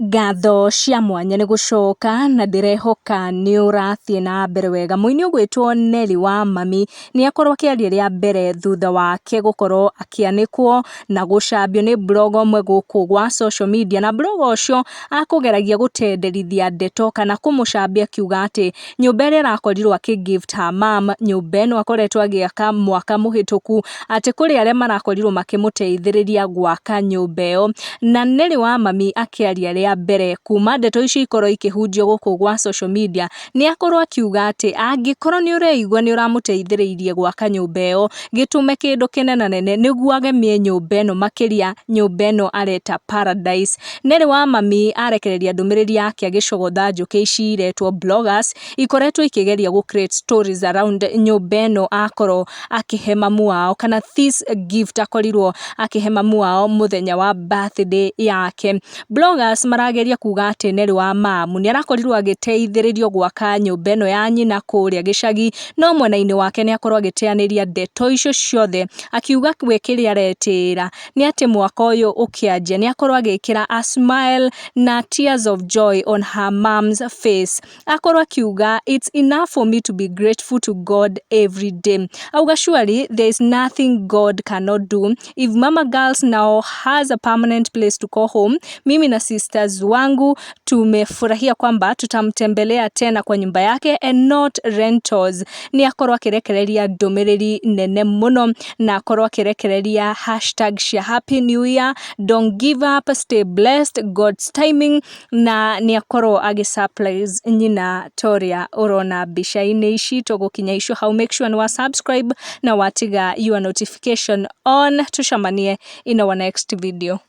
Ngatho cia mwanya nĩ gũcoka na ndirehoka nĩ ũrathiĩ na mbere wega. Mũini ũgwĩtwo Nelly wa Mami nĩ akorwo akĩaria rĩa mbere thutha wake gũkorwo akĩanĩkwo na gũcambio nĩ blogger ũmwe gũkũ gwa social media, na blogger ũcio akũgeragia gũtenderithia ndeto kana kũmũcambia akiuga atĩ nyũmba ĩrĩa arakorirwo akĩ-gift her mom, nyũmba ĩno akoretwo agĩaka mwaka mũhĩtũku, atĩ kũrĩ arĩa marakorirwo makĩmũteithĩrĩria gwaka nyũmba ĩyo. Na Nelly wa Mami akĩaria rĩa mbere kuma ndeto ici ikorwo ikĩhunjio gũkũ gwa social media, nĩ akorwo akiuga atĩ angĩkorwo nĩ ũreigua nĩ ũramũteithĩrĩirie gwaka nyũmba ĩyo, gĩtũme kĩndũ kĩnenanene nĩguo agemie nyũmba ĩno, makĩria nyũmba ĩno areta paradise. Nelly wa Mami arekereria ndũmĩrĩri yake agĩcogotha njũkĩ ici iretwo bloggers ikoretwo ikĩgeria gũ-create stories around nyũmba ĩno akorwo akĩhe mamu wao, kana this gift akorirwo akĩhe mamu wao mũthenya wa birthday yake. Bloggers marageria kuga atĩ Nelly wa mamu nĩ arakorirwo agĩteithĩrĩrio gwaka nyũmba ĩno ya nyina kũrĩa gĩcagi, no mwena-inĩ wake nĩ akorwo agĩteanĩria ndeto icio ciothe, akiuga we kĩrĩa aretĩĩra nĩ atĩ mwaka ũyũ ũkĩanjia nĩ akorwo agĩkĩra a smile na tears of joy on her mom's face. Akorwo akiuga it's enough for me to be grateful to God every day. Auga surely there is nothing God cannot do. If mama girls now has a permanent place to call home, mimi na sisters wangu tumefurahia kwamba tutamtembelea tena kwa nyumba yake and not rentals. Ni akorwo akirekereria ndũmĩrĩri nene mũno, na akorwo akirekereria hashtag cia happy new year, don't give up, stay blessed, God's timing, na ni akorwo agĩ-surprise nyina Toria. Urona mbica-inĩ ici tũgũkinya icio hau, make sure nĩ subscribe na watiga your notification on. Tucemanie in our next video.